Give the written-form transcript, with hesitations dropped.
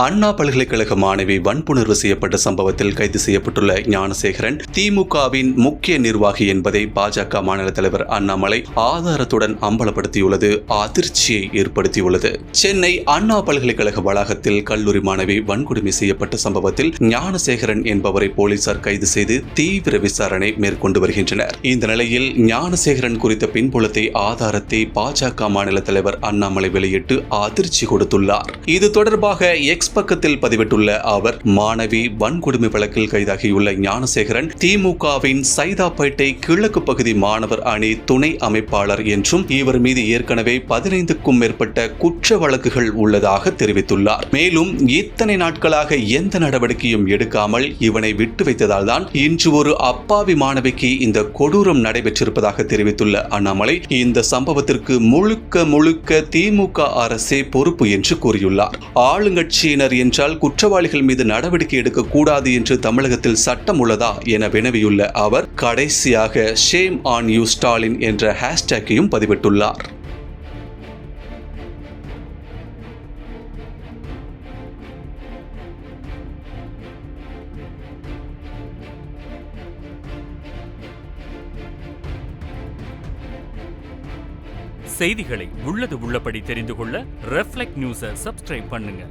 அண்ணா பல்கலைக்கழக மாணவி வன்புணர்வு செய்யப்பட்ட சம்பவத்தில் கைது செய்யப்பட்டுள்ள ஞானசேகரன் திமுகவின் முக்கிய நிர்வாகி என்பதை பாஜக மாநில தலைவர் அண்ணாமலை ஆதாரத்துடன் அம்பலப்படுத்தியுள்ளது அதிர்ச்சியை ஏற்படுத்தியுள்ளது. சென்னை அண்ணா பல்கலைக்கழக வளாகத்தில் கல்லூரி மாணவி வன்கொடுமை செய்யப்பட்ட சம்பவத்தில் ஞானசேகரன் என்பவரை போலீசார் கைது செய்து தீவிர விசாரணை மேற்கொண்டு வருகின்றனர். இந்த நிலையில் ஞானசேகரன் குறித்த பின்புலத்தை ஆதாரத்தை பாஜக மாநில தலைவர் அண்ணாமலை வெளியிட்டு அதிர்ச்சி கொடுத்துள்ளார். இது தொடர்பாக எக்ஸ் பக்கத்தில் பதிவிட்டுள்ள அவர், மாணவி வன்கொடுமை வழக்கில் கைதாகியுள்ள ஞானசேகரன் திமுகவின் சைதாப்பேட்டை கிழக்கு பகுதி மாணவர் அணி துணை அமைப்பாளர் என்றும் இவர் மீது ஏற்கனவே 15க்கும் மேற்பட்ட குற்ற வழக்குகள் உள்ளதாக தெரிவித்துள்ளார். மேலும் இத்தனை நாட்களாக எந்த நடவடிக்கையும் எடுக்காமல் இவனை விட்டு வைத்ததால் தான் இன்று ஒரு அப்பாவி மாணவிக்கு இந்த கொடூரம் நடைபெற்றிருப்பதாக தெரிவித்துள்ள அண்ணாமலை, இந்த சம்பவத்திற்கு முழுக்க திமுக அரசே பொறுப்பு என்று கூறியுள்ளார். ஆளுங்கட்சியினர் என்றால் குற்றவாளிகள் மீது நடவடிக்கை எடுக்கக்கூடாது என்று தமிழகத்தில் சட்டம் உள்ளதா என வினவியுள்ள அவர் கடைசியாக ஷேம் ஆன் யூ ஸ்டாலின் என்ற ஹேஷ்டேக்கையும் பதிவிட்டுள்ளார். செய்திகளை உள்ளது உள்ளபடி தெரிந்து கொள்ள ரெஃப்ளெக்ட் நியூஸை சப்ஸ்கிரைப் பண்ணுங்க.